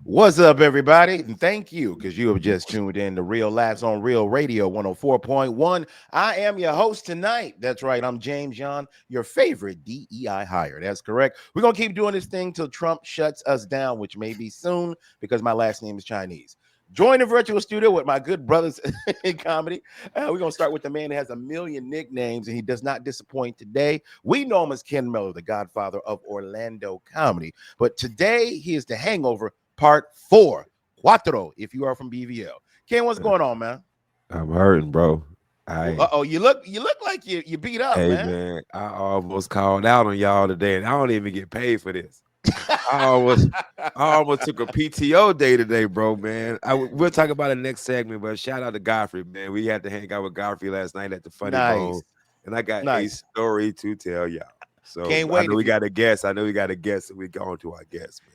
What's up, everybody? And thank you because you have just tuned in to Real Laughs on Real Radio 104.1. I am your host tonight. That's right. I'm James Young, your favorite DEI hire. That's correct. We're going to keep doing this thing till Trump shuts us down, which may be soon because my last name is Chinese. Join the virtual studio with my good brothers in comedy. We're going to start with the man that has a million nicknames and he does not disappoint today. We know him as Ken Miller, the godfather of Orlando comedy. But today he is the hangover part 4, cuatro, if you are from BVL. Ken, what's going on, man? I'm hurting, bro. You look like you beat up, Hey man. man, I almost called out on y'all today, and I don't even get paid for this. I almost, I almost took a PTO day today, bro, man. We'll talk about it next segment, but shout out to Godfrey, man. We had to hang out with Godfrey last night at the Funny Bone, Nice, and I got a nice. story to tell y'all. So Can't I wait know if we you got a guest. I know we got a guest, so we go on to our guest, man.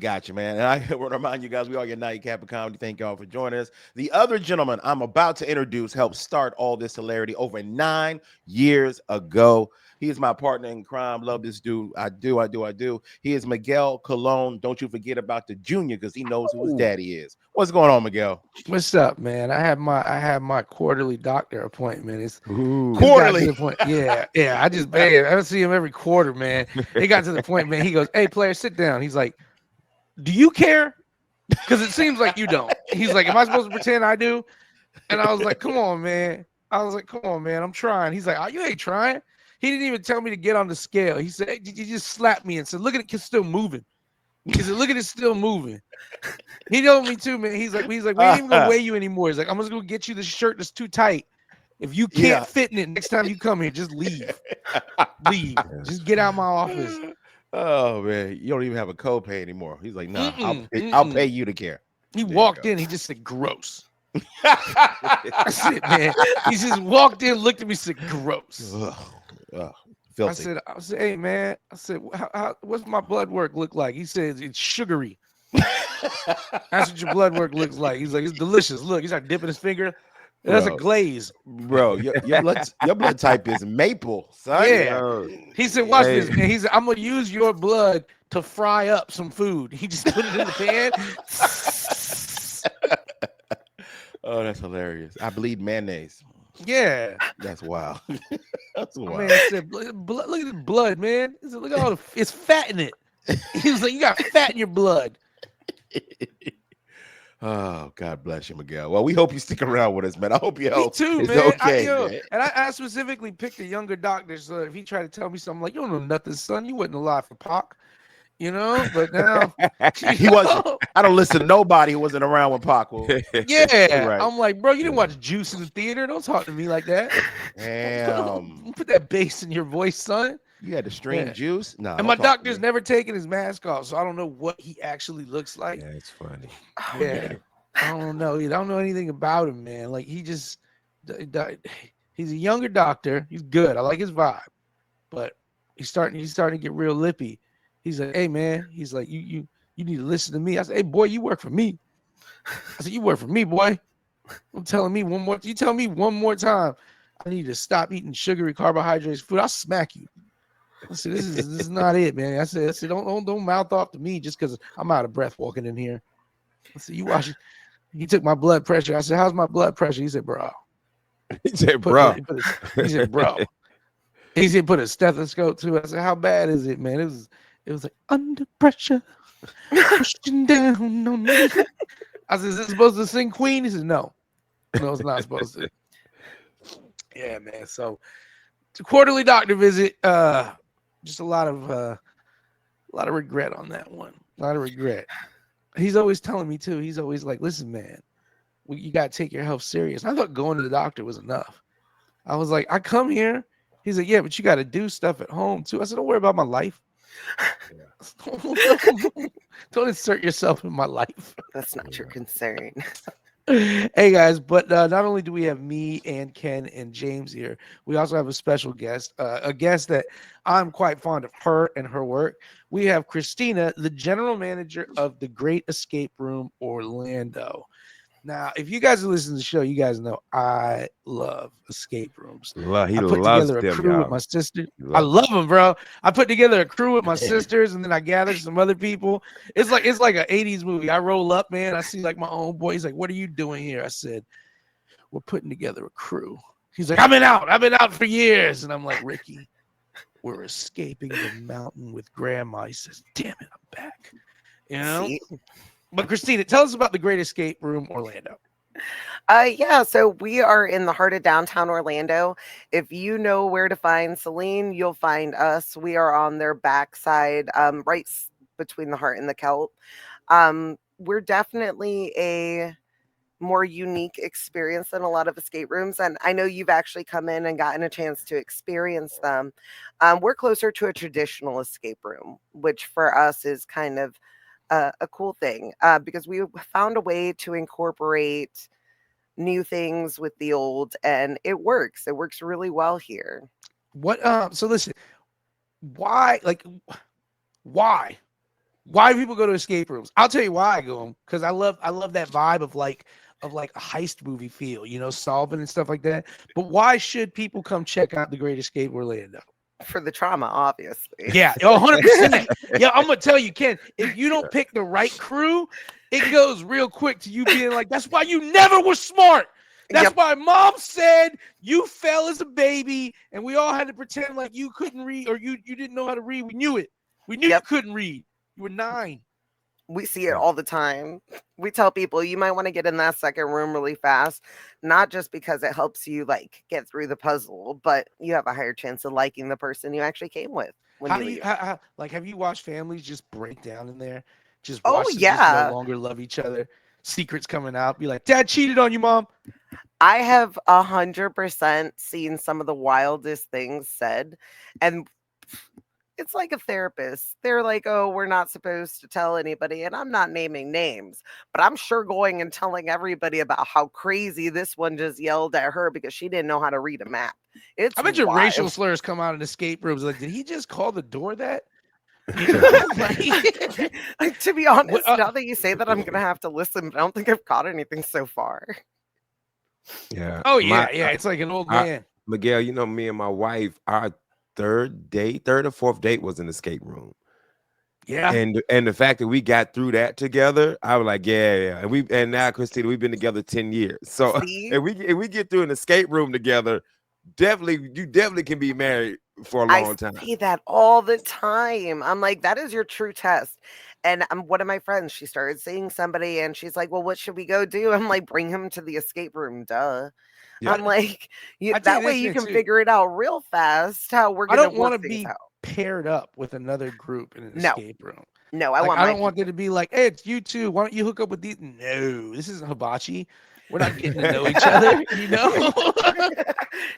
Gotcha, man. And I want to remind you guys, we are your nightcap of comedy. Thank y'all for joining us. The other gentleman I'm about to introduce helped start all this hilarity over 9 years ago. He is my partner in crime. Love this dude. I do. He is Miguel Colon. Don't you forget about the junior because he knows who his Ooh, daddy is. What's going on, Miguel? what's up, man? I have my quarterly doctor appointment. It's gotten to Quarterly. the point. Yeah. I see him every quarter, man. It got to the point, man. He goes, "Hey, player, sit down." He's like, "Do you care? Because it seems like you don't." He's like, "Am I supposed to pretend I do?" And I was like, "Come on, man." I was like, "Come on, man. I'm trying." He's like, "Oh, you ain't trying." He didn't even tell me to get on the scale. He said, "Hey, you just slapped me and said, look at it, it's still moving." He said, "Look at it, still moving." He told me too, man. He's like, we ain't even gonna weigh you anymore. He's like, I'm just gonna get you the shirt that's too tight. If you can't Yeah. fit in it next time you come here, just leave. Leave. Just get out of my office. Oh man, you don't even have a copay anymore. He's like, nah, Mm-mm, I'll pay mm-mm. you to care. He There you walked in, he just said, gross. go. That's it, man. He just walked in, looked at me, said, gross. Ugh, ugh, I filthy. said, hey man, I said, what's my blood work look like? He said, it's sugary. That's what your blood work looks like. He's like, it's delicious. Look, he started dipping his finger. That's a bro, glaze. bro, your blood type is maple, son. Yeah. Yo, He said, watch hey, this, man. He said, I'm gonna use your blood to fry up some food. He just put it in the pan. Oh, that's hilarious. I bleed mayonnaise. Yeah. That's wild. That's My wild. man said, look at the blood, man. He said, look at all the it's fat in it. He was like, you got fat in your blood. Oh, God bless you, Miguel. Well, we hope you stick around with us, man. I hope your Me health too, is man. okay, man. I specifically picked a younger doctor. So if he tried to tell me something like, you don't know nothing, son, you wasn't alive for Pac, but now, you He wasn't. know, I don't listen to nobody who wasn't around when Pac was. You're yeah. right. I'm like, bro, you You're didn't right. watch Juice in the theater. Don't talk to me like that. Damn. Don't put that bass in your voice, son. You had to stream Yeah. juice? No, And don't my talk to doctor's me. never taken his mask off, so I don't know what he actually looks like. that's funny. Oh Yeah. man. I don't know. I don't know anything about him, man. Like he just he's a younger doctor. He's good. I like his vibe. But he's starting to get real lippy. He's like, hey man, he's like, you need to listen to me. I said, hey boy, you work for me. I said, you work for me, boy. I'm telling me one more. You tell me one more time. I need to stop eating sugary carbohydrates food. I'll smack you. I said, this is not it, man. I said, don't mouth off to me just because I'm out of breath walking in here. I said, you watch it. He took my blood pressure. I said, how's my blood pressure? He said, bro. He said, Put, bro. he said, bro. He said, put a stethoscope too. I said, how bad is it, man? It was like under pressure, pushing down on me. I said, is this supposed to sing Queen? He said, no. No, it's not supposed to. Yeah, man. So the quarterly doctor visit, just a lot of regret on that one. A lot of regret. He's always telling me too. He's always like, listen, man, you gotta take your health serious. I thought going to the doctor was enough. I was like, I come here. He's like, yeah, but you got to do stuff at home too. I said, don't worry about my life. Don't insert yourself in my life. That's not your concern. Hey guys, but not only do we have me and Ken and James here, we also have a special guest, a guest that I'm quite fond of her and her work. We have Christina, the general manager of the Great Escape Room Orlando. Now, if you guys listen to the show, you guys know I love escape rooms. He I put loves together a them, crew with y'all. my sister. He I loves love them, bro. I put together a crew with my sisters, and then I gathered some other people. It's like an 80s movie. I roll up, man. I see like my own boy. He's like, "What are you doing here?" I said, "We're putting together a crew." He's like, I've been out for years." And I'm like, "Ricky, we're escaping the mountain with grandma." He says, "Damn it, I'm back." You know? See? But Christina, tell us about the Great Escape Room Orlando. Yeah, so we are in the heart of downtown Orlando. If you know where to find Celine, you'll find us. We are on their backside, between the heart and the Kelp. We're definitely a more unique experience than a lot of escape rooms. And I know you've actually come in and gotten a chance to experience them. We're closer to a traditional escape room, which for us is kind of a cool thing because we found a way to incorporate new things with the old, and it works. It works really well here. What so listen, why why why do people go to escape rooms? I'll tell you why I go, because I love that vibe of like a heist movie feel, you know, solving and stuff like that. But why should people come check out the Great Escape Orlando? For the trauma, obviously. Yeah, 100%. Yeah, I'm gonna tell you, Ken, if you don't pick the right crew, it goes real quick to you being like, that's why you never were smart. That's Yep. why mom said you fell as a baby and we all had to pretend like you couldn't read, or you didn't know how to read. We knew it. We knew Yep. you couldn't read. You were 9. We see it all the time. We tell people you might want to get in that second room really fast, not just because it helps you like get through the puzzle, but you have a higher chance of liking the person you actually came with when How you do you leave. like, have you watched families just break down in there? Just Oh watch them just no yeah. longer love each other. Secrets coming out. Be like, Dad cheated on you, Mom. I have 100% seen some of the wildest things said. And it's like a therapist. They're like, oh, we're not supposed to tell anybody. And I'm not naming names, but I'm sure going and telling everybody about how crazy this one just yelled at her because she didn't know how to read a map. It's I bet your wild. racial slurs come out in escape rooms. Like, did he just call the door that? You know, like, To be honest, what, now that you say that, I'm going to have to listen, but I don't think I've caught anything so far. Yeah. oh yeah, yeah. It's like an old man. Miguel, you know, me and my wife, our third or fourth date was an escape room. Yeah. And the fact that we got through that together, I was like, yeah. And now, Christina, we've been together 10 years. So See? if we get through an escape room together, you definitely can be married for a long time. I say that all the time. I'm like, that is your true test. And one of my friends, she started seeing somebody and she's like, well, what should we go do? I'm like, bring him to the escape room. Duh. Yeah. I'm like, I tell that you way this, you man, can too. figure it out real fast how we're I going to don't want work to things be out. paired up with another group in an No. escape room. No, I Like, want I my don't want there to be like, hey, it's you two. Why don't you hook up with these? No, this isn't hibachi. We're not getting to know each other, you know?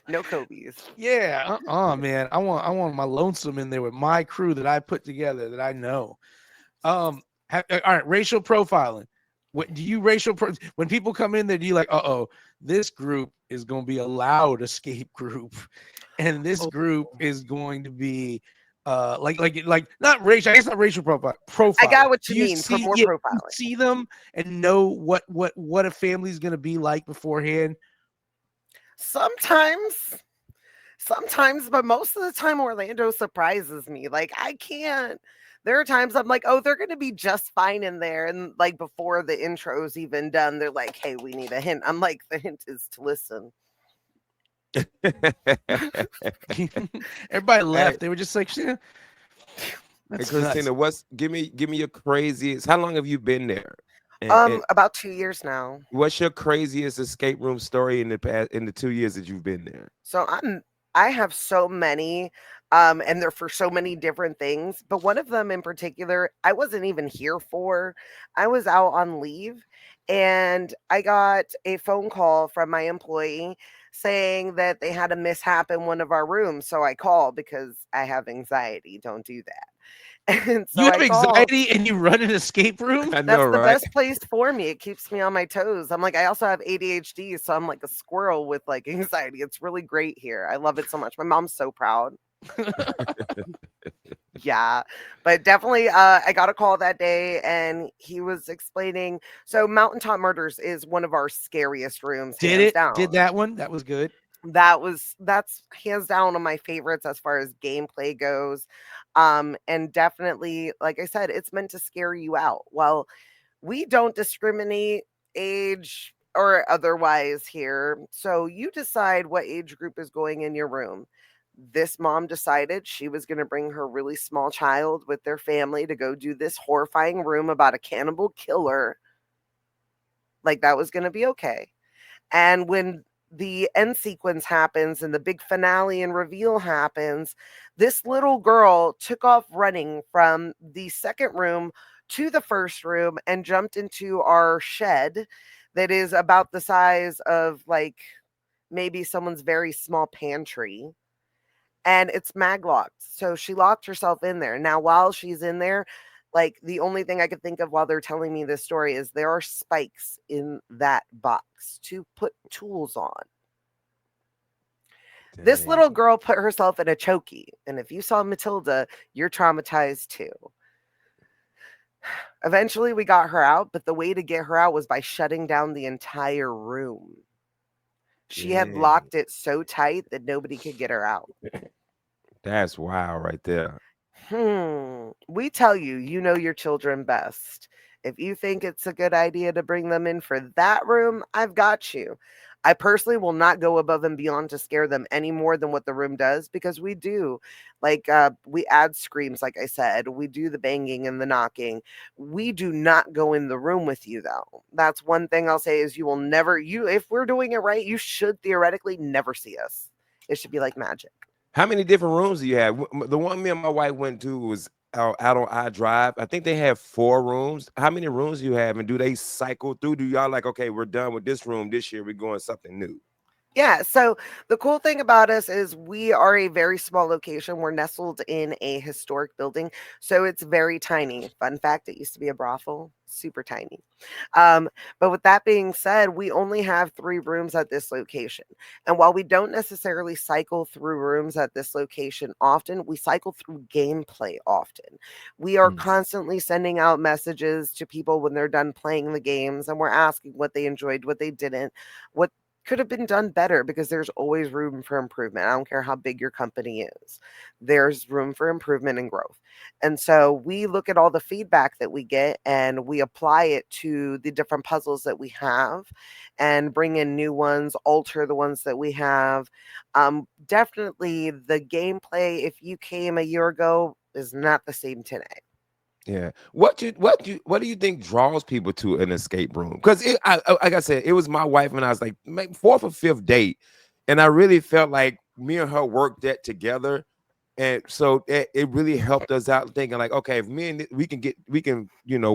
no Kobe's. Yeah, man. I want my lonesome in there with my crew that I put together that I know. All right, racial profiling. What do you when people come in there, do you like, this group is going to be a loud escape group, and this group is going to be like not racial. I guess not racial profile. I got what Do you mean for more you profiling. see them and know what a family's going to be like beforehand? Sometimes, but most of the time, Orlando surprises me. Like, I can't. There are times I'm like, oh, they're going to be just fine in there. And like before the intro's even done, they're like, hey, we need a hint. I'm like, the hint is to listen. Everybody left. They were just like, yeah, Hey, that's Christina, nuts. give me your craziest. How long have you been there? And About 2 years now. what's your craziest escape room story in the 2 years that you've been there? So I have so many, and they're for so many different things. But one of them in particular, I wasn't even here for. I was out on leave, and I got a phone call from my employee saying that they had a mishap in one of our rooms. So I called because I have anxiety. Don't do that. And so You have I called. anxiety and you run an escape room? I That's know, the right? best place for me. It keeps me on my toes. I'm like, I also have ADHD, so I'm like a squirrel with like anxiety. It's really great here. I love it so much. My mom's so proud. Yeah, but definitely, I got a call that day, and he was explaining. So, Mountaintop Murders is one of our scariest rooms, Did hands it? down. Did that one? That was good. That's hands down one of my favorites as far as gameplay goes. And definitely, like I said, it's meant to scare you out. Well, we don't discriminate age or otherwise here. So you decide what age group is going in your room. This mom decided she was going to bring her really small child with their family to go do this horrifying room about a cannibal killer. Like that was going to be okay. And when the end sequence happens and the big finale and reveal happens, this little girl took off running from the second room to the first room and jumped into our shed that is about the size of like maybe someone's very small pantry. And it's mag locked. So she locked herself in there. Now, while she's in there, like the only thing I could think of while they're telling me this story is there are spikes in that box to put tools on. This Dang. little girl put herself in a chokey. And if you saw Matilda, you're traumatized too. Eventually, we got her out, but the way to get her out was by shutting down the entire room. She had Dang. locked it so tight that nobody could get her out. That's wild right there. We tell you, you know your children best. If you think it's a good idea to bring them in for that room, I've got you. I personally will not go above and beyond to scare them any more than what the room does because we do. Like, we add screams, like I said, we do the banging and the knocking. We do not go in the room with you, though. That's one thing I'll say is you will never, if we're doing it right, you should theoretically never see us. It should be like magic. How many different rooms do you have? The one me and my wife went to was out on I Drive. I think they have 4 rooms. How many rooms do you have? And do they cycle through? Do y'all like, okay, we're done with this room this year. We're going something new. Yeah, so the cool thing about us is we are a very small location. We're nestled in a historic building, so it's very tiny. Fun fact, it used to be a brothel, super tiny. But with that being said, we only have 3 rooms at this location. And while we don't necessarily cycle through rooms at this location often, we cycle through gameplay often. We are Mm. constantly sending out messages to people when they're done playing the games, and we're asking what they enjoyed, what they didn't, what could have been done better because there's always room for improvement. I don't care how big your company is. There's room for improvement and growth. And so we look at all the feedback that we get and we apply it to the different puzzles that we have and bring in new ones, alter the ones that we have. Definitely the gameplay, if you came a year ago, is not the same today. Yeah. What do you think draws people to an escape room? Because like I said, it was my wife and I was like maybe 4th or 5th date, and I really felt like me and her worked that together, and so it really helped us out thinking like, okay, if we can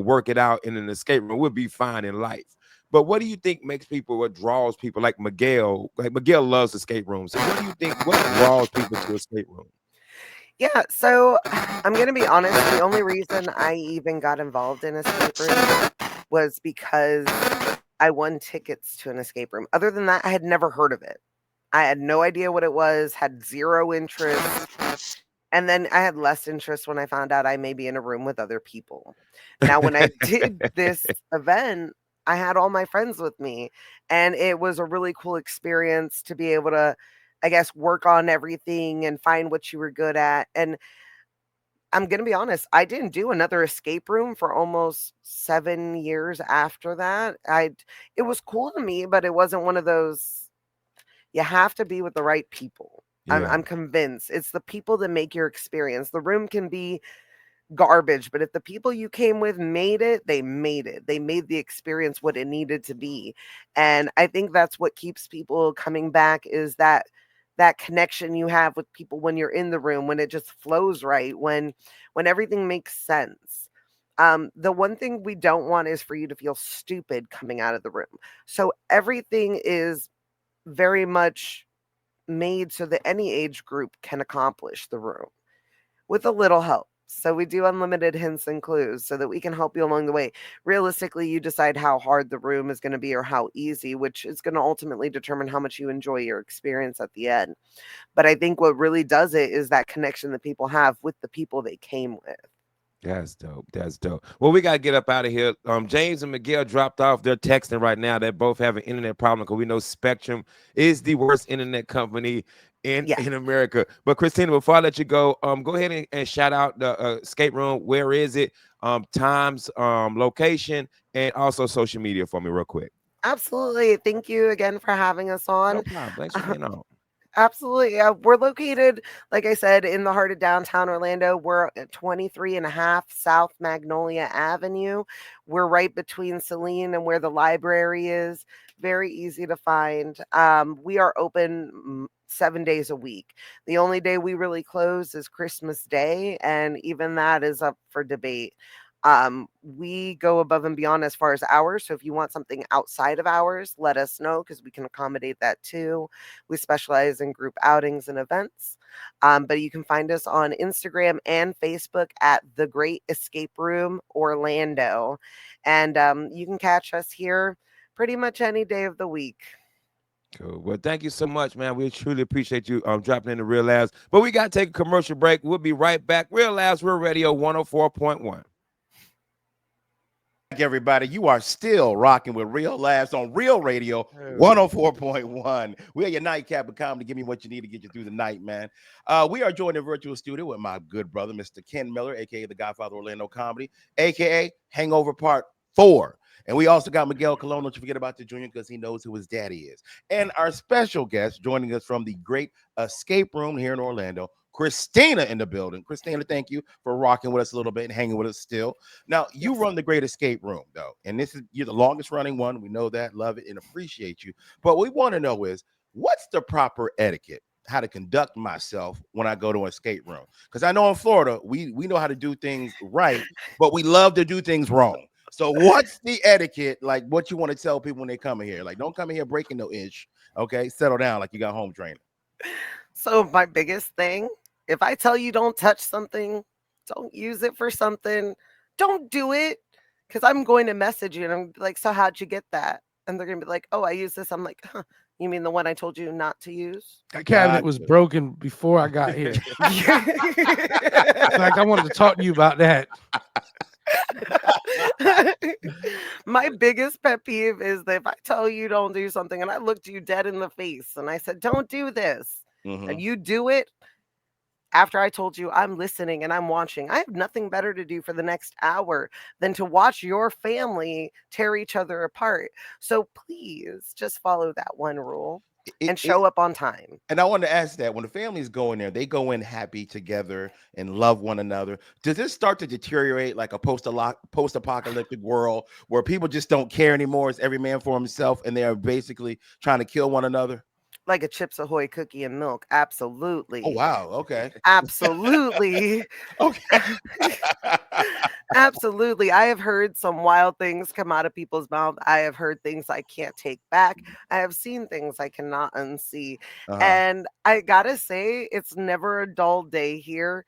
work it out in an escape room, we'll be fine in life. But what do you think makes people, what draws people like Miguel? Like Miguel loves escape rooms. So what do you think? What draws people to escape room? Yeah, so I'm going to be honest. The only reason I even got involved in escape room was because I won tickets to an escape room. Other than that, I had never heard of it. I had no idea what it was, had zero interest. And then I had less interest when I found out I may be in a room with other people. Now, when I did this event, I had all my friends with me, and it was a really cool experience to be able to, I guess, work on everything and find what you were good at. And I'm going to be honest, I didn't do another escape room for almost 7 years after that. It was cool to me, but it wasn't one of those, you have to be with the right people. Yeah. I'm convinced it's the people that make your experience. The room can be garbage, but if the people you came with made it, they made it. They made the experience what it needed to be. And I think that's what keeps people coming back is that connection you have with people when you're in the room, when it just flows right, when everything makes sense. The one thing we don't want is for you to feel stupid coming out of the room. So everything is very much made so that any age group can accomplish the room with a little help. So we do unlimited hints and clues so that we can help you along the way. Realistically, you decide how hard the room is going to be or how easy, which is going to ultimately determine how much you enjoy your experience at the end. But I think what really does it is that connection that people have with the people they came with. That's dope. That's dope. Well, we gotta get up out of here. James and Miguel dropped off. They're texting right now. They both have an internet problem because we know Spectrum is the worst internet company in America. But Christina, before I let you go ahead and shout out the escape room. Where is it? Times, location, and also social media for me, real quick. Absolutely. Thank you again for having us on. No problem. Thanks for being on. Absolutely. We're located, like I said, in the heart of downtown Orlando. We're at 23.5 South Magnolia Avenue. We're right between Celine and where the library is. Very easy to find. We are open 7 days a week. The only day we really close is Christmas Day, and even that is up for debate. We go above and beyond as far as hours. So if you want something outside of hours, let us know because we can accommodate that too. We specialize in group outings and events. But you can find us on Instagram and Facebook at The Great Escape Room Orlando. And you can catch us here pretty much any day of the week. Cool. Well, thank you so much, man. We truly appreciate you dropping in the Real Labs. But we got to take a commercial break. We'll be right back. Real Labs, Real Radio 104.1. Everybody, you are still rocking with Real Laughs on Real Radio 104.1. We are your nightcap of comedy. Give me what you need to get you through the night, man. We are joined in virtual studio with my good brother, Mr. Ken Miller, aka the Godfather of Orlando Comedy, aka Hangover Part 4. And we also got Miguel Colon. Don't you forget about the junior because he knows who his daddy is. And our special guest joining us from the Great Escape Room here in Orlando, Christina in the building. Christina, thank you for rocking with us a little bit and hanging with us still. Now, you run the Great Escape Room, though, and you're the longest running one. We know that, love it, and appreciate you. But what we want to know is, what's the proper etiquette, how to conduct myself when I go to an escape room? Because I know in Florida, we know how to do things right, but we love to do things wrong. So what's the etiquette, like what you want to tell people when they come in here? Like, don't come in here breaking no inch, okay? Settle down like you got home training. So my biggest thing, if I tell you don't touch something, don't use it for something, don't do it, because I'm going to message you and I'm like, so how'd you get that? And they're going to be like, oh, I use this. I'm like, huh, you mean the one I told you not to use? That cabinet was broken before I got here. Like, I wanted to talk to you about that. My biggest pet peeve is that if I tell you don't do something and I looked you dead in the face and I said, don't do this, and you do it, after I told you I'm listening and I'm watching, I have nothing better to do for the next hour than to watch your family tear each other apart. So please just follow that one rule and show up on time. And I wanted to ask that when the families go in there, they go in happy together and love one another. Does this start to deteriorate like a post-apocalyptic world where people just don't care anymore? It's every man for himself and they are basically trying to kill one another? Like a Chips Ahoy cookie and milk. Absolutely. Oh, wow. Okay. Absolutely. Okay. Absolutely. I have heard some wild things come out of people's mouth. I have heard things I can't take back. I have seen things I cannot unsee. And I gotta say, it's never a dull day here.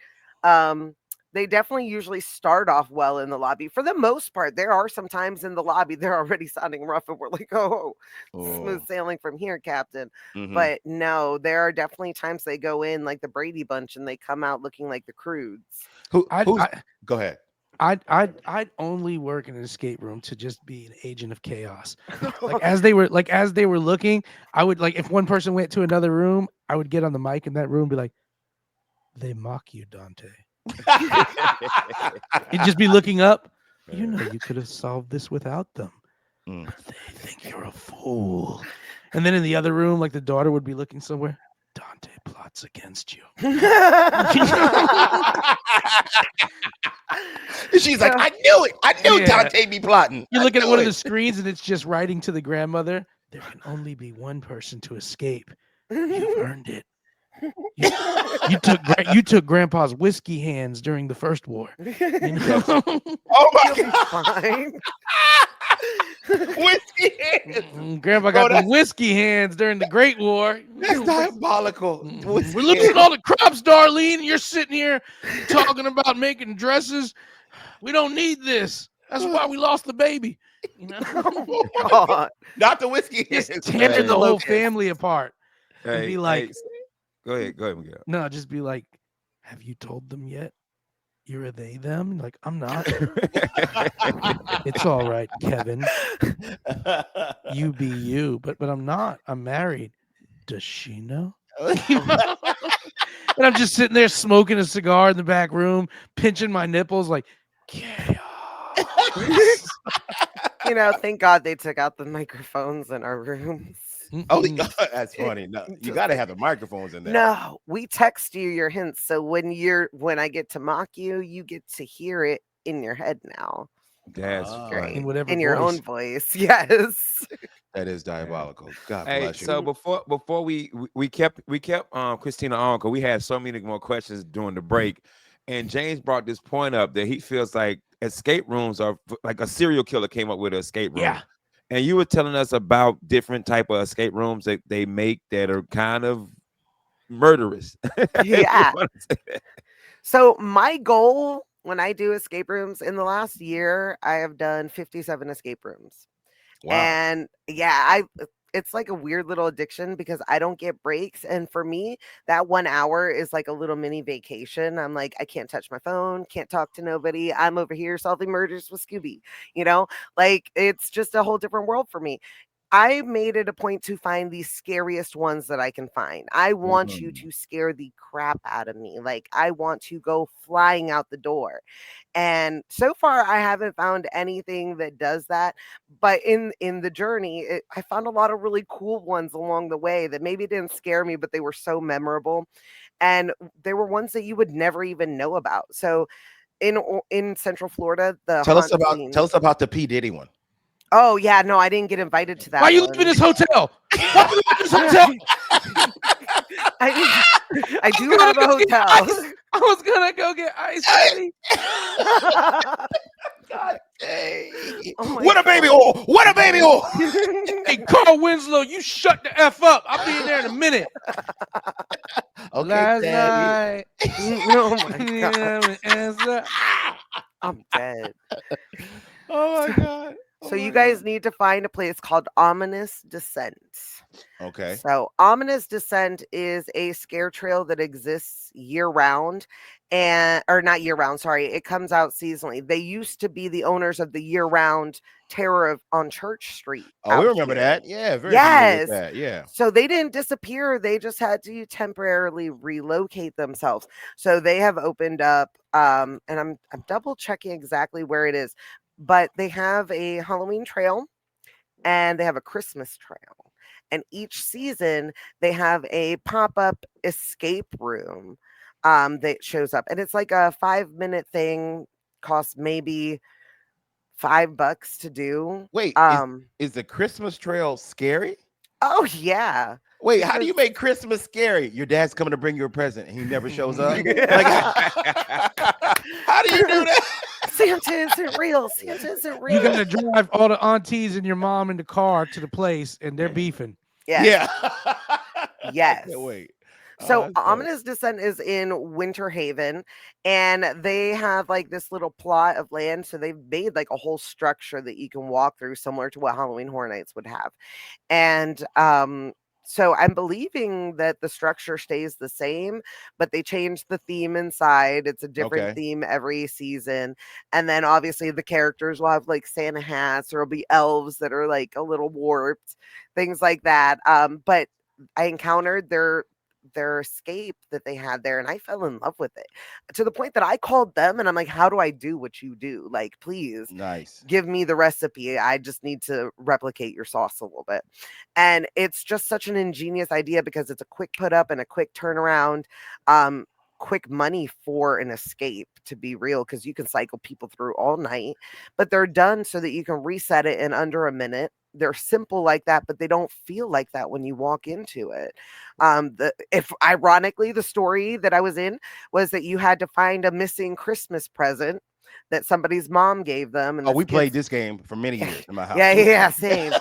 They definitely usually start off well in the lobby. For the most part, there are some times in the lobby they're already sounding rough and we're like, oh, smooth sailing from here, Captain. But no, there are definitely times they go in like the Brady Bunch and they come out looking like the Croods. Go ahead. I'd only work in an escape room to just be an agent of chaos. Like as they were looking, I would, like, if one person went to another room, I would get on the mic in that room and be like, they mock you, Dante. You'd just be looking up. You know, you could have solved this without them. But they think you're a fool. And then in the other room, like the daughter would be looking somewhere. Dante plots against you. She's like, I knew it. I knew Dante be plotting. You look at one of the screens and it's just writing to the grandmother. There can only be one person to escape. You've earned it. You took Grandpa's whiskey hands during the First War. You know? Oh my God! Whiskey hands. Grandpa Bro, got the whiskey hands during the Great War. that's diabolical. We're losing all the crops, Darlene. You're sitting here talking about making dresses. We don't need this. That's why we lost the baby. You know, Oh my God. Not the whiskey. just hands. tear Hey. the whole Locust. family apart and Hey, be like, go ahead, Miguel. no, just be like, have you told them yet? You're a they them? Like, I'm not. It's all right, Kevin. You be you, but I'm not. I'm married. Does she know? And I'm just sitting there smoking a cigar in the back room, pinching my nipples, like chaos. Thank God they took out the microphones in our rooms. Oh, Mm-mm. that's funny. No, you got to have the microphones in there. No, we text you your hints. So when I get to mock you, you get to hear it in your head now. That's Ah. Great. In whatever In your voice. own voice. Yes. That is diabolical. God Hey, bless you. so before we kept Christina on because we had so many more questions during the break, and James brought this point up that he feels like escape rooms are like a serial killer came up with an escape room. Yeah. And you were telling us about different type of escape rooms that they make that are kind of murderous. Yeah. So my goal when I do escape rooms in the last year, I have done 57 escape rooms. Wow. And yeah, it's like a weird little addiction because I don't get breaks. And for me, that 1 hour is like a little mini vacation. I'm like, I can't touch my phone, can't talk to nobody. I'm over here solving murders with Scooby, like it's just a whole different world for me. I made it a point to find the scariest ones that I can find. I want you to scare the crap out of me. Like I want to go flying out the door. And so far I haven't found anything that does that, but in the journey I found a lot of really cool ones along the way that maybe didn't scare me, but they were so memorable, and they were ones that you would never even know about. So in Central Florida, the Tell us haunt scene. about the P. Diddy one. Oh yeah, no, I didn't get invited to that. Why are you one. leaving this hotel? Why are you leaving this hotel? I do have a hotel. I was gonna go get ice, buddy. God dang. Oh my What a baby God. whore. What a baby whore. Hey, Carl Winslow, you shut the F up. I'll be in there in a minute. Okay, Last Daddy. night. Oh my God. Answer. I'm dead. Oh my God. Oh So my you guys God. need to find a place called Ominous Descent. Okay. So Ominous Descent is a scare trail that exists year round, or not year round, sorry, it comes out seasonally. They used to be the owners of the year round Terror on Church Street. Oh, we out remember here. that. Yeah, very familiar with Yes. that. Yeah. So they didn't disappear. They just had to temporarily relocate themselves. So they have opened up, and I'm double checking exactly where it is, but they have a Halloween trail and they have a Christmas trail. And each season they have a pop-up escape room that shows up. And it's like a 5-minute thing, costs maybe $5 to do. Wait, is the Christmas trail scary? Oh yeah. Wait, how do you make Christmas scary? Your dad's coming to bring you a present and he never shows up. Like, how do you do that? Santa isn't real. Santa isn't real. You gotta drive all the aunties and your mom in the car to the place, and they're beefing. Yes. Yeah. Yes. I can't wait. So that's dope. Ominous Descent is in Winter Haven, and they have like this little plot of land. So they've made like a whole structure that you can walk through, similar to what Halloween Horror Nights would have. And so I'm believing that the structure stays the same, but they changed the theme inside. It's a different Okay. theme every season. And then obviously the characters will have like Santa hats, or it'll be elves that are like a little warped, things like that. But I encountered their escape that they had there, and I fell in love with it to the point that I called them and I'm like, how do I do what you do? Like, please Nice. give me the recipe. I just need to replicate your sauce a little bit. And it's just such an ingenious idea because it's a quick put up and a quick turnaround. Quick money for an escape, to be real, because you can cycle people through all night, but they're done so that you can reset it in under a minute. They're simple like that, but they don't feel like that when you walk into it. If ironically, the story that I was in was that you had to find a missing Christmas present that somebody's mom gave them. And Oh, this we played kid's- this game for many years in my house. yeah, same.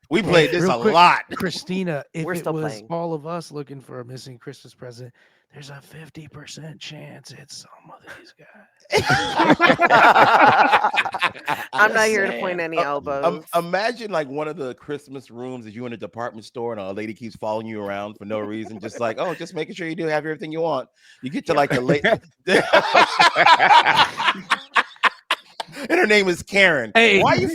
We played this Real a quick, lot. Christina, if We're it still was playing. all of us looking for a missing Christmas present, there's a 50% chance it's some of these guys. I'm not Just here to saying. point any elbows. Imagine like one of the Christmas rooms that you in a department store and a lady keeps following you around for no reason, just like, oh, just making sure you do have everything you want. You get to like the late, and her name is Karen. Hey. Why you?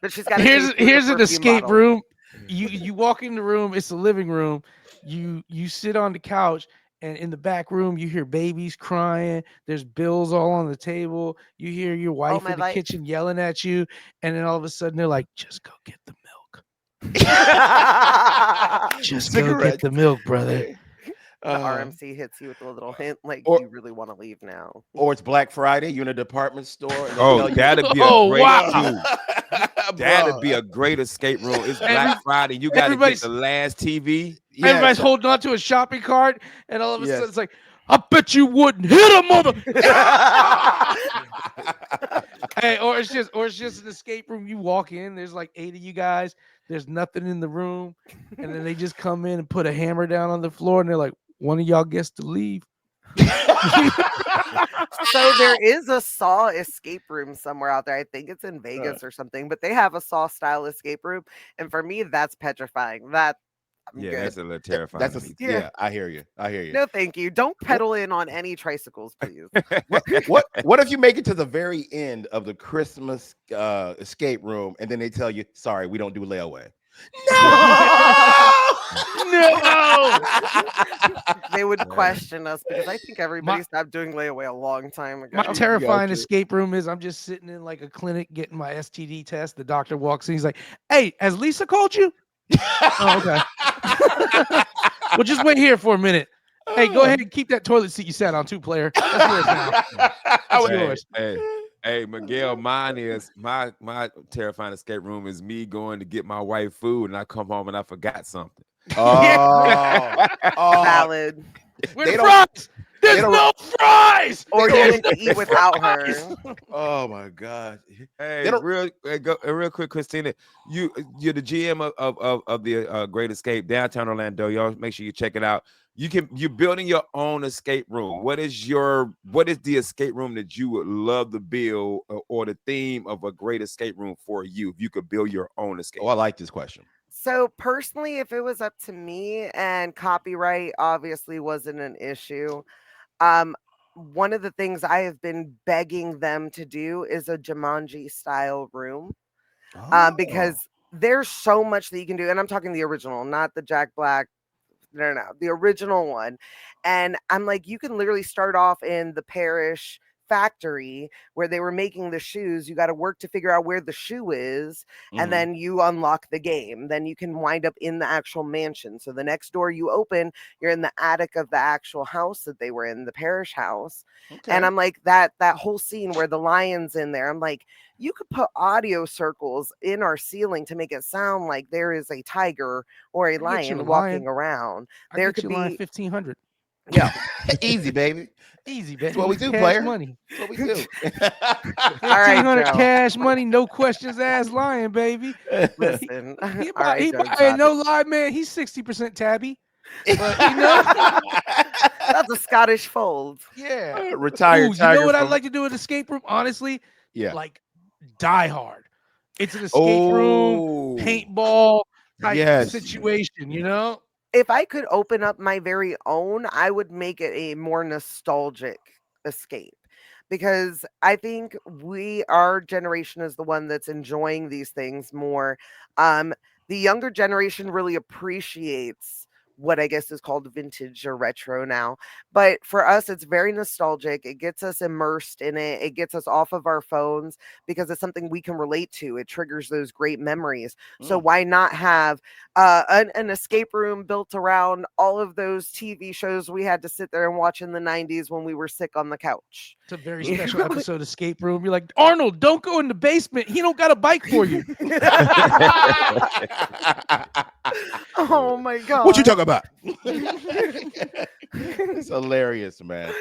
But she's got Here's an perfume escape bottle. room. You walk in the room, it's the living room. You sit on the couch, and in the back room you hear babies crying. There's bills all on the table. You hear your wife my in the life. kitchen yelling at you, and then all of a sudden they're like, "Just go get the milk. Just go get Cigarettes. the milk, brother." The RMC hits you with a little hint, like or- you really want to leave now. Or it's Black Friday. You're in a department store. And Oh, tell you, that'd be a Oh, great wow. too. That'd be a great escape room. It's Black Friday. You got to get everybody's- the last TV. Yes. Everybody's holding on to a shopping cart, and all of a Yes. sudden it's like, "I bet you wouldn't hit a mother." Hey, or it's just an escape room. You walk in, there's like 8 of you guys. There's nothing in the room, and then they just come in and put a hammer down on the floor, and they're like, "One of y'all gets to leave." So there is a Saw escape room somewhere out there. I think it's in Vegas or something, but they have a Saw style escape room, and for me, that's petrifying. That I'm Yeah, good. that's a little terrifying. That's to me. yeah. I hear you. I hear you. No, thank you. Don't pedal in on any tricycles, please. What if you make it to the very end of the Christmas escape room and then they tell you, sorry, we don't do layaway? No! They would Yeah. question us because I think everybody stopped doing layaway a long time ago. My terrifying Gotcha. escape room is I'm just sitting in like a clinic getting my STD test. The doctor walks in, he's like, "Hey, has Lisa called you?" Oh, okay. Well, just wait here for a minute. Hey, go ahead and keep that toilet seat you sat on too, player. That's yours now. That's yours. Hey, Miguel, mine is my terrifying escape room is me going to get my wife food and I come home and I forgot something. Oh, Valid. Where They the don't- fries? There's don't- no fries. Or They getting to eat without her. oh my God. Hey, They don't- real quick, Christina, you're the GM of the Great Escape downtown Orlando. Y'all make sure you check it out. You're building your own escape room. What is the escape room that you would love to build, or the theme of a great escape room for you if you could build your own escape? Oh, I like this question. So personally, if it was up to me and copyright obviously wasn't an issue, one of the things I have been begging them to do is a Jumanji style room. Because there's so much that you can do. And I'm talking the original, not the Jack Black. No, the original one. And I'm like, you can literally start off in the parish factory where they were making the shoes. You got to work to figure out where the shoe is, and then you unlock the game. Then you can wind up in the actual mansion. So the next door you open, you're in the attic of the actual house that they were in, the parish house. And I'm like, that whole scene where the lion's in there, I'm like, you could put audio circles in our ceiling to make it sound like there is a tiger or a lion walking around. There could be 1,500. Yeah. Easy, baby. Easy, baby. That's what we do, Cash player. money. That's what we do. All right, 1,500 Joe. cash money, no questions asked, lion, baby. Listen. He All right, Joe, hey, no drop lie, man. He's 60% tabby. But That's a Scottish fold. yeah. Retired Ooh, tiger. you know what I'd from- like to do in escape room? Honestly, Yeah. like Die Hard. It's an escape room, paintball type situation, you know? If I could open up my very own, I would make it a more nostalgic escape, because I think our generation is the one that's enjoying these things more. The younger generation really appreciates what I guess is called vintage or retro now. But for us, it's very nostalgic. It gets us immersed in it. It gets us off of our phones because it's something we can relate to. It triggers those great memories. So why not have an escape room built around all of those TV shows we had to sit there and watch in the 90s when we were sick on the couch? It's a very special episode of Escape Room. You're like, Arnold, don't go in the basement. He don't got a bike for you. Oh my God. What you talking about? It's hilarious, man.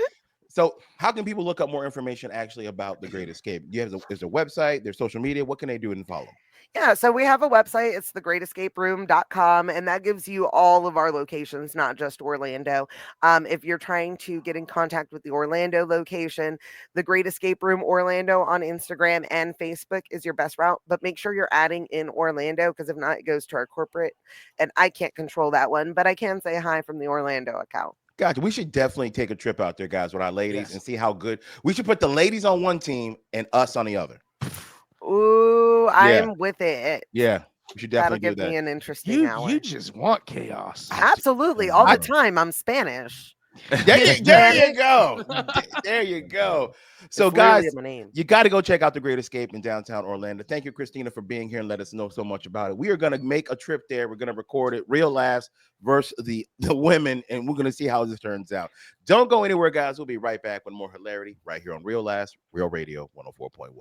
So, how can people look up more information actually about the Great Escape? You have there's a website, there's social media. What can they do and follow? Yeah, so we have a website. It's thegreatescaperoom.com, and that gives you all of our locations, not just Orlando. If you're trying to get in contact with the Orlando location, the Great Escape Room Orlando on Instagram and Facebook is your best route. But make sure you're adding in Orlando, because if not, it goes to our corporate, and I can't control that one, but I can say hi from the Orlando account. Gotcha. We should definitely take a trip out there, guys, with our ladies Yes. and see how good. We should put the ladies on one team and us on the other. Ooh, Yeah. I'm with it. Yeah, we should That'll definitely do give me that. an interesting You hour. just want chaos. Absolutely, all the time. I'm Spanish. There Miss you go. There you go. So, It's literally guys, my name. you got to go check out the Great Escape in downtown Orlando. Thank you, Christina, for being here and let us know so much about it. We are going to make a trip there. We're going to record it, real laughs versus the women, and we're going to see how this turns out. Don't go anywhere, guys. We'll be right back with more hilarity right here on Real Laughs, Real Radio 104.1.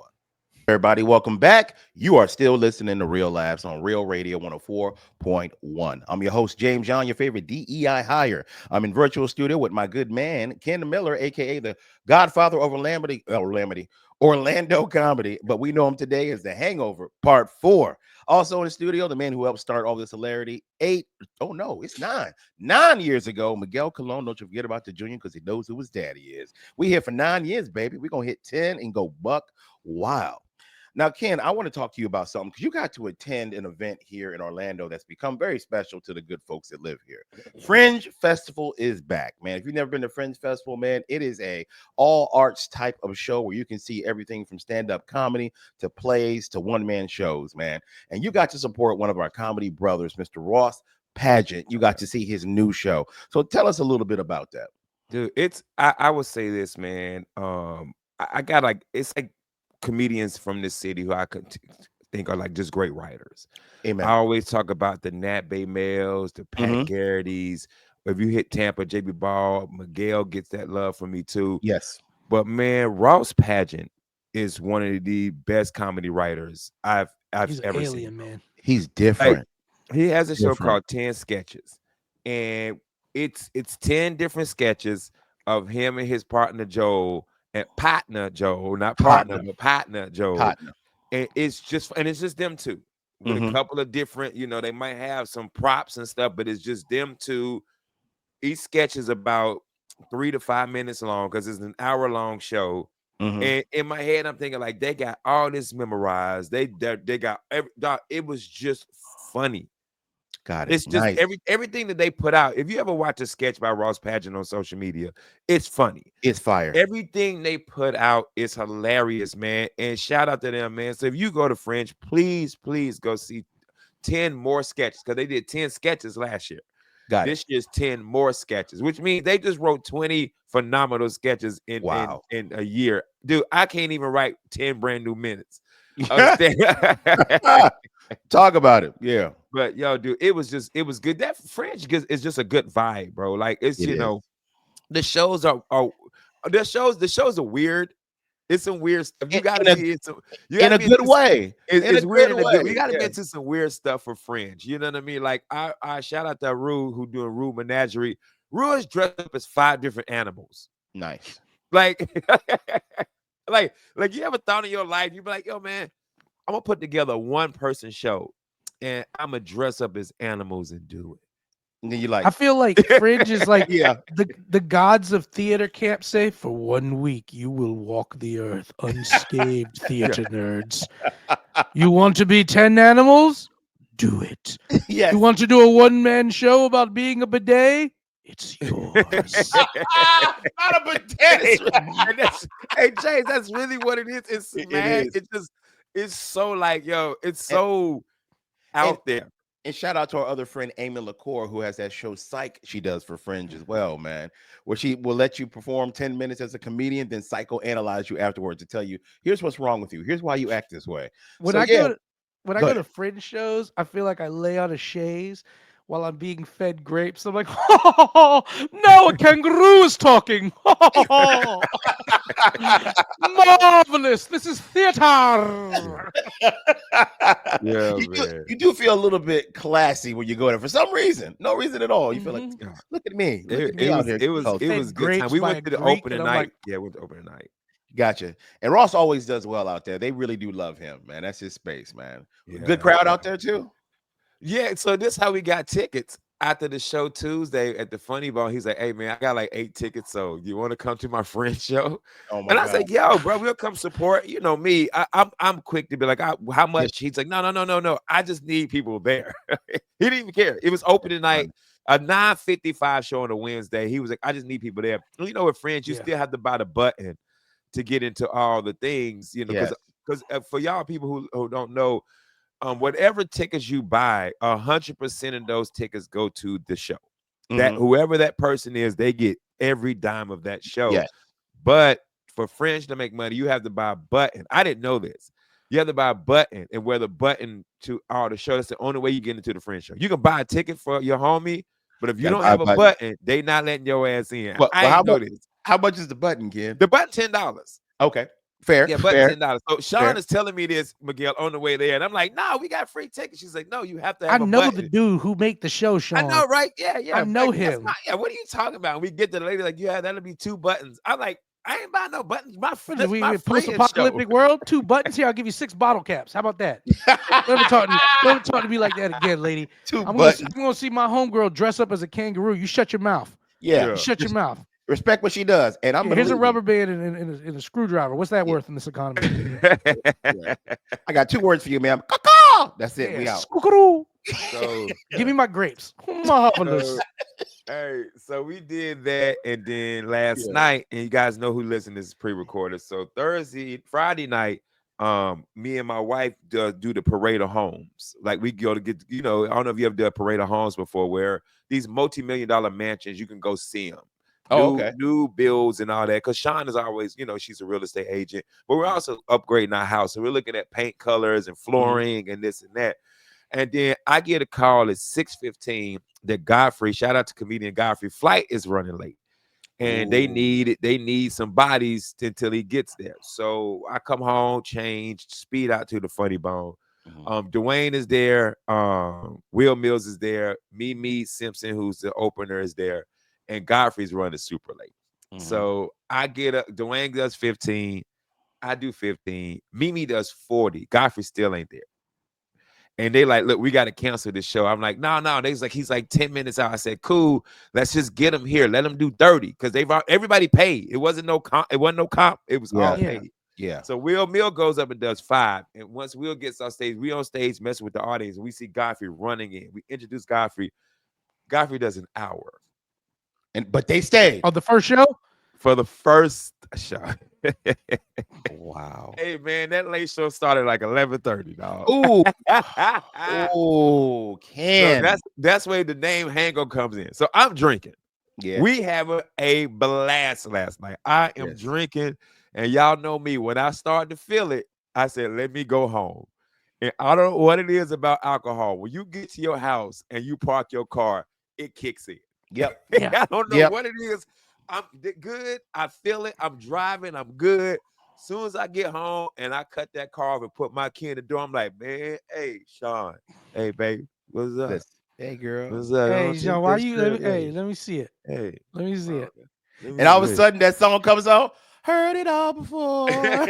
Everybody, welcome back. You are still listening to Real Laughs on Real Radio 104.1. I'm your host, James John, your favorite DEI hire. I'm in virtual studio with my good man, Ken Miller, aka the Godfather of Orlando comedy, but we know him today as The Hangover Part 4. Also in the studio, the man who helped start all this hilarity 9 years ago, Miguel Colon. Don't you forget about the junior, because he knows who his daddy is. We here for 9 years, baby. We're going to hit 10 and go buck wild. Now, Ken, I want to talk to you about something, because you got to attend an event here in Orlando that's become very special to the good folks that live here. Fringe Festival is back, man. If you've never been to Fringe Festival, man, it is a all arts type of show where you can see everything from stand-up comedy to plays to one-man shows, man. And you got to support one of our comedy brothers, Mr. Ross Pageant. You got to see his new show. So tell us a little bit about that. Dude, I would say this, man. I got it's like comedians from this city who I could think are like just great writers. Amen. I always talk about the Nat Bay Males, the Pat Garrity's. If you hit Tampa, JB Ball, Miguel gets that love from me too. Yes. But man, Ross Pageant is one of the best comedy writers I've He's an ever alien, seen. man. He's different. Like, he has a show called 10 Sketches, and it's 10 different sketches of him and his partner Joel, and partner Joel, not partner, but partner Joel. Partner. And it's just them two with a couple of different, they might have some props and stuff, but it's just them two. Each sketch is about 3 to 5 minutes long, because it's an hour-long show. And in my head, I'm thinking like they got all this memorized. They got it was just funny. Got it. It's just nice. everything that they put out. If you ever watch a sketch by Ross Pageant on social media, it's funny. It's fire. Everything they put out is hilarious, man. And shout out to them, man. So if you go to Fringe, please go see 10 more sketches, because they did 10 sketches last year. This year's 10 more sketches, which means they just wrote 20 phenomenal sketches in a year. Dude, I can't even write 10 brand new minutes. Talk about it. Yeah. But yo, dude, it was good. That Fringe is just a good vibe, bro. Like it's the shows are the shows are weird. It's some weird stuff. You gotta be in a good way. It's weird in a good way. You gotta get into some weird stuff for Fringe. You know what I mean? Like I shout out to Rue, who doing Rue Menagerie. Rue is dressed up as 5 different animals. Nice. Like like you ever thought in your life, you'd be like, yo, man, I'm gonna put together a one-person show and I'm gonna dress up as animals and do it. And then you like, I feel like Fringe is like Yeah. the gods of theater camp say, for 1 week you will walk the earth unscathed, theater nerds. You want to be 10 animals? Do it. yes. You want to do a one-man show about being a bidet? It's yours. Not a potato. Hey, James, that's really what it is. It's mad. is. It's so like, yo, it's so out there. And shout out to our other friend, Amy LaCour, who has that show Psych she does for Fringe as well, man, where she will let you perform 10 minutes as a comedian, then psychoanalyze you afterwards to tell you, here's what's wrong with you. Here's why you act this way. When I go to Fringe shows, I feel like I lay on a chaise while I'm being fed grapes. I'm like, oh, now a kangaroo is talking. Marvelous. This is theater. Yeah, you do man. you do feel a little bit classy when you go there for some reason. No reason at all. You feel like, Mhm. Yeah. look at me It out was here. it was Oh, it Fed was good time. grapes We by went a to the Greek, opening and I'm night. like, Yeah, we went to opening night. gotcha. And Ross always does well out there. They really do love him, man. That's his space, man. Good Yeah. crowd out there too. Yeah, so this how we got tickets after the show Tuesday at the Funny Bone. He's like, "Hey man, I got like 8 tickets, so you want to come to my friend's show?" Oh my And I was God. like, "Yo, bro, we'll come support." You know me, I'm quick to be like, "How Yes, much?" He's like, "No, no, no, no, no. I just need people there." He didn't even care. It was opening night, fun. a 9:55 show on a Wednesday. He was like, "I just need people there." And you know, with friends, you yeah, still have to buy the button to get into all the things, you know, Yes. because for y'all people who don't know, whatever tickets you buy, 100% of those tickets go to the show. That Mhm. whoever that person is, they get every dime of that show. Yes. But for French to make money, you have to buy a button. I didn't know this. You have to buy a button and wear the button to all the show. That's the only way you get into the French show. You can buy a ticket for your homie, but if you Gotta don't buy a have a button. button, they not letting your ass in. Well, I ain't know this. how much is the button, kid? The button $10. Okay. Fair. Yeah, button Fair. $10. So Sean Fair. is telling me this, Miguel, on the way there, and I'm like, "No, we got free tickets." She's like, "No, you have to I have a know the button." dude who make the show, I Sean. know, right? Yeah, I yeah. know Like, that's him. not, yeah. What are you talking about? And we get to the lady like, "Yeah, that'll be 2 buttons." I'm like, "I ain't buying no buttons. What is That's we my in friend's show." post-apocalyptic world? 2 buttons here. I'll give you 6 bottle caps. How about that? Don't ever talk to me like that again, lady. 2 I'm buttons. gonna see my homegirl dress up as a kangaroo. You shut your mouth. Yeah. You Yeah. shut your Just mouth. respect what she does, and I'm Here, gonna here's a leave you. rubber band and a screwdriver. What's that Yeah. worth in this economy? Yeah. I got 2 words for you, ma'am. Caw-caw! That's it. We Yeah, out. scookaroo. So, Give me my grapes. Marvelous. so, hey, so we did that, and then last Yeah. night, and you guys know who listens, this is pre-recorded. So Friday night, me and my wife do the parade of homes. Like we go to get, I don't know if you ever done a parade of homes before, where these multi-million-dollar mansions, you can go see them. Oh, okay. New builds and all that. Because Sean is always, she's a real estate agent, but we're also upgrading our house. So we're looking at paint colors and flooring and this and that. And then I get a call at 6:15 that Godfrey, shout out to comedian Godfrey, flight is running late. And they need some bodies until he gets there. So I come home, change, speed out to the Funny Bone. Dwayne is there, Will Mills is there, Mimi Simpson, who's the opener, is there, and Godfrey's running super late. So I get up, Dwayne does 15, I do 15, Mimi does 40, Godfrey still ain't there. And they like, "Look, we got to cancel this show." I'm like, no. He's like 10 minutes out. I said, "Cool, let's just get him here. Let him do 30." Because everybody paid. It wasn't no comp. It wasn't no comp. It was all Yeah. paid. Yeah. So Will Mill goes up and does 5. And once Will gets on stage, we on stage messing with the audience. And we see Godfrey running in. We introduce Godfrey. Godfrey does an hour But they stayed. On the first show? for the first show. Wow. Hey man, that late show started like 11:30, dog. Ooh. So Can. that's where the name Hango comes in. So I'm drinking. Yeah. We have a blast last night. I am Yes. drinking, and y'all know me. When I start to feel it, I said, "Let me go home." And I don't know what it is about alcohol. When you get to your house and you park your car, it kicks in. Yep. Yeah. I don't know Yep. what it is. I'm good. I feel it. I'm driving. I'm good. Soon as I get home and I cut that car off and put my key in the door, I'm like, "Man, hey, Sean, hey, babe, what's up? Listen. Hey, girl. What's up? Hey, Don't Sean, take why this you? crib, Let me see it. hey, Let me see it. let me And all of a see. sudden, that song comes on. Heard it all before.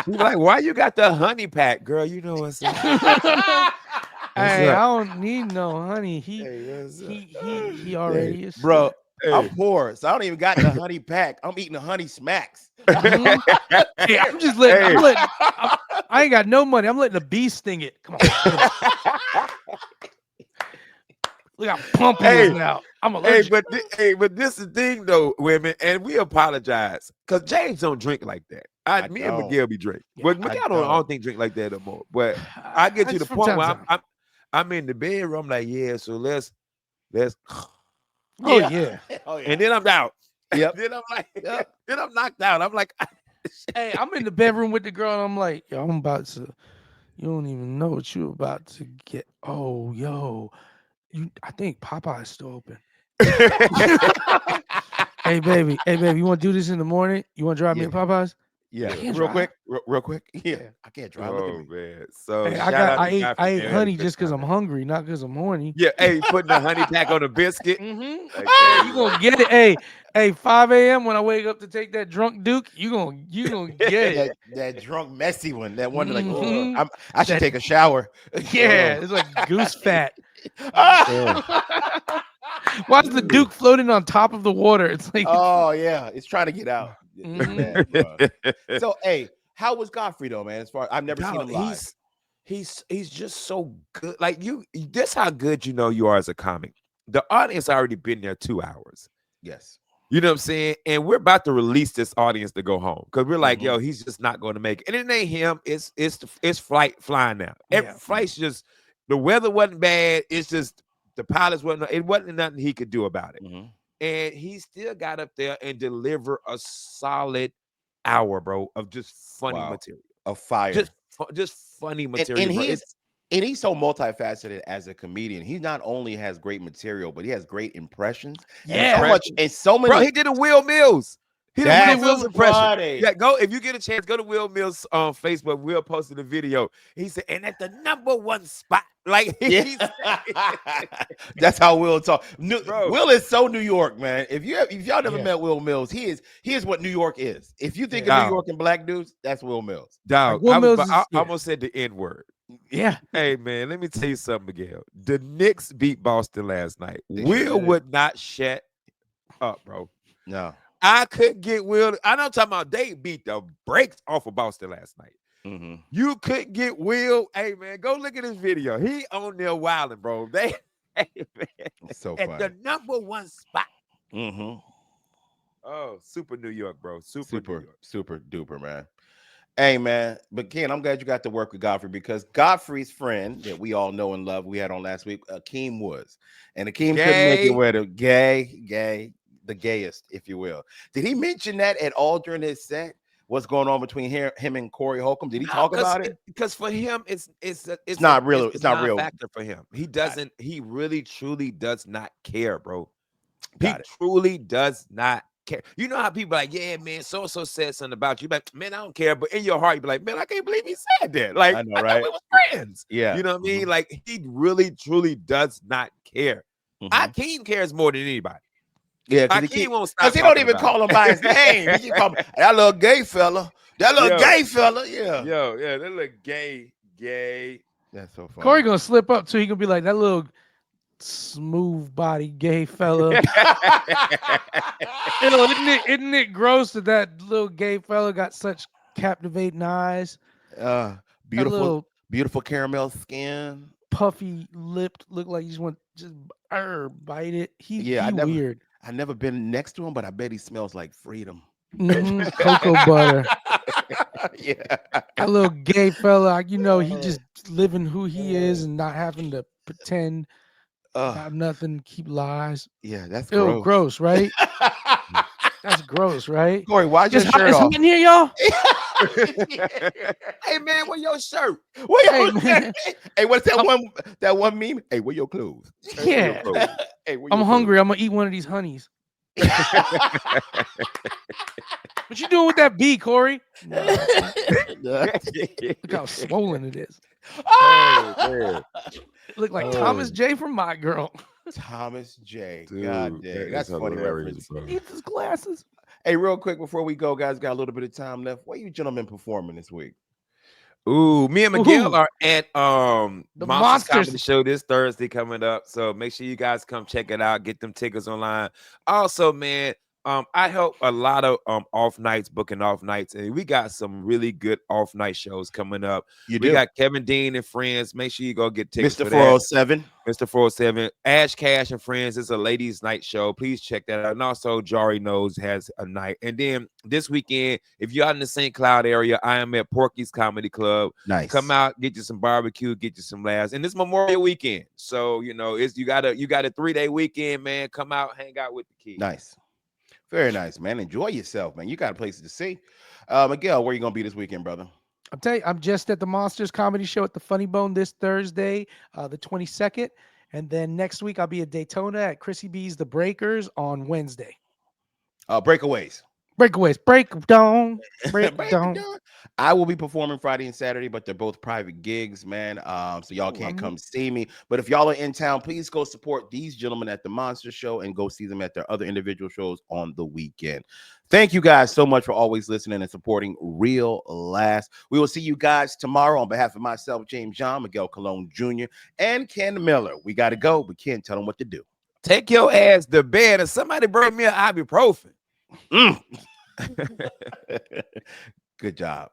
She's like, "Why you got the honey pack, girl? You know what's up." Hey, I up? don't need no honey. Hey, what's up? He already is. Bro, Hey. I'm poor, so I don't even got the honey pack. I'm eating the honey smacks. Mhm. Hey, I'm just letting. I ain't got no money. I'm letting the bee sting it. Come on. Look how pumpy he is Hey. now. I'm Hey, allergic. but this is the thing though, women, and we apologize because James don't drink like that. Me and don't. Miguel be drink. Yeah, But Miguel I don't think drink like that no more. But I get to That's the from point time where to time. I'm in the bedroom, like, yeah, so let's Oh yeah. Oh, yeah. and then I'm out. Yep. Then I'm like, Yep. then I'm knocked out. I'm like, Hey, I'm in the bedroom with the girl, and I'm like, yo, I'm about to, You don't even know what you about to get. Oh, yo. I think Popeye's still open. Hey, baby. Hey, baby. You want to do this in the morning? You want to drive me Yeah. to Popeyes? Yeah, can't real drive. quick, real quick. Yeah, Yeah. I can't drive. Look at Oh me. man. So Hey, shout out to I Godfrey, ate man. We had a honey good just because time, I'm man. hungry, not because I'm horny. Yeah, hey, putting a honey pack on a biscuit. Mm-hmm. Like, Hey, hey, you gonna get it. Hey, 5 a.m. when I wake up to take that drunk Duke, you gonna get it. That drunk, messy one. That one like, oh, Mhm. I should That- take a shower. Yeah, it's like goose fat. Oh. Why is the Duke floating on top of the water? It's like, Oh yeah, it's trying to get out. It's Mhm. bad, bro. So hey, how was Godfrey though, man? As far I've never seen Dog, him live. he's just so good. Like this how good you know you are as a comic. The audience already been there 2 hours. Yes. You know what I'm saying? And we're about to release this audience to go home because we're like, Mhm. yo, he's just not going to make it. And it ain't him. It's flight flying now. Every Yeah. flight's just the weather wasn't bad. It's just the pilots wasn't. It wasn't nothing he could do about it. Mhm. And he still got up there and deliver a solid hour, bro, of just funny Wow. material. A fire. Just funny And, material, and bro. he is and he's so multifaceted as a comedian. He not only has great material, but he has great impressions. Yeah. And so Bro, many. he did a Will Mills. He did a Will That's Mills impression. funny. Yeah, go if you get a chance, go to Will Mills on Facebook. Will posted a video. He said, and at the #1 spot, like he's That's how Will talk. Bro. Will is so New York, man. If y'all never Yeah. met Will Mills, he is what New York is. If you think Yeah. of New Dog. York and black dudes, that's Will Mills. Dog. Will Mills is- I yeah. almost said the N-word. yeah. Hey man, let me tell you something, Miguel. The Knicks beat Boston last night. They Will sure did. would not shut up, bro. No. I couldn't get Will. I know I'm talking about they beat the brakes off of Boston last night. Mm-hmm. You couldn't get Will. Hey man, go look at this video. He on there wilding, bro. They hey, man, It's so at funny. the #1 spot. Mm-hmm. Oh, super New York, bro. Super New York. Super duper, man. Hey, man. But Ken, I'm glad you got to work with Godfrey because Godfrey's friend that we all know and love, we had on last week, Akeem was. And Akeem couldn't make it Gay. with a the gayest, if you will. Did he mention that at all during his set? What's going on between him and Corey Holcomb? Did he talk about it? Because for him, it's not real. It's not not real. a factor for him. He doesn't. He really, truly does not care, bro. Got He it. truly does not care. You know how people are like, yeah, man, so and so said something about you. Like, man, I don't care. But in your heart, you be like, man, I can't believe he said that. Like, I know, thought right? we was friends. Yeah. You know what I mean? Mhm. Like, he really, truly does not care. Mhm. Akeem cares more than anybody. Yeah, Akeem won't stop. because he don't talking even about call it. him by his name. He keep calling him, that little gay fella. That little Yo. gay fella. Yeah. Yo, yeah, they look gay. That's so funny. Corey gonna slip up too. He gonna be like that little smooth body gay fella. You know, isn't it gross that little gay fella got such captivating eyes? That little beautiful caramel skin. puffy lipped, look like you just want just bite it. He weird. I've never been next to him, but I bet he smells like freedom. Cocoa butter. Yeah. That little gay fella, you know, he Oh. just living who he is and not having to pretend have nothing, keep lies. Yeah, that's Ew, gross. gross, right? That's gross, right? Corey, why's your It's shirt hot off? in here, y'all. Hey man, where your shirt? Where Hey, man. Hey, what's that one meme? Hey, where your clothes? Yeah. Hey, where I'm your hungry. I'm gonna eat one of these honeys. What you doing with that bee, Corey? No, look how swollen it is. Oh, man. Look like Oh. Thomas J from My Girl. Thomas J. Dude, God that dang, is that's funny hilarious, reference. bro. Eat his glasses. Hey, real quick before we go, guys, got a little bit of time left. Where you gentlemen performing this week? Ooh, me and Miguel Ooh. are at The Monsters Comedy Monsters. Show this Thursday coming up. So make sure you guys come check it out. Get them tickets online. Also, man, I help a lot of off nights, booking off nights, and we got some really good off night shows coming up. You We do. got Kevin Dean and Friends. Make sure you go get tickets Mr. for that. 407. Mr. 407, Ash Cash and Friends. It's a ladies' night show. Please check that out. And also, Jari Knows has a night. And then this weekend, if you're out in the St. Cloud area, I am at Porky's Comedy Club. Nice. Come out, get you some barbecue, get you some laughs. And it's Memorial Weekend, so you know you got a 3-day weekend, man. Come out, hang out with the kids. Nice. Very nice, man. Enjoy yourself, man. You got places to see. Miguel, where you gonna be this weekend, brother? I'll tell you, I'm just at the Monsters Comedy Show at the Funny Bone this Thursday, the 22nd. And then next week, I'll be at Daytona at Chrissy B's The Breakers on Wednesday. Breakaways. Breakaways, break down, break Break it down. down. I will be performing Friday and Saturday, but they're both private gigs, man. So y'all can't come see me. But if y'all are in town, please go support these gentlemen at the Monster Show and go see them at their other individual shows on the weekend. Thank you guys so much for always listening and supporting Real Last. We will see you guys tomorrow. On behalf of myself, James John, Miguel Colon Jr., and Ken Miller. We got to go, but Ken, tell them what to do. Take your ass to bed and somebody bring me an ibuprofen. Good job.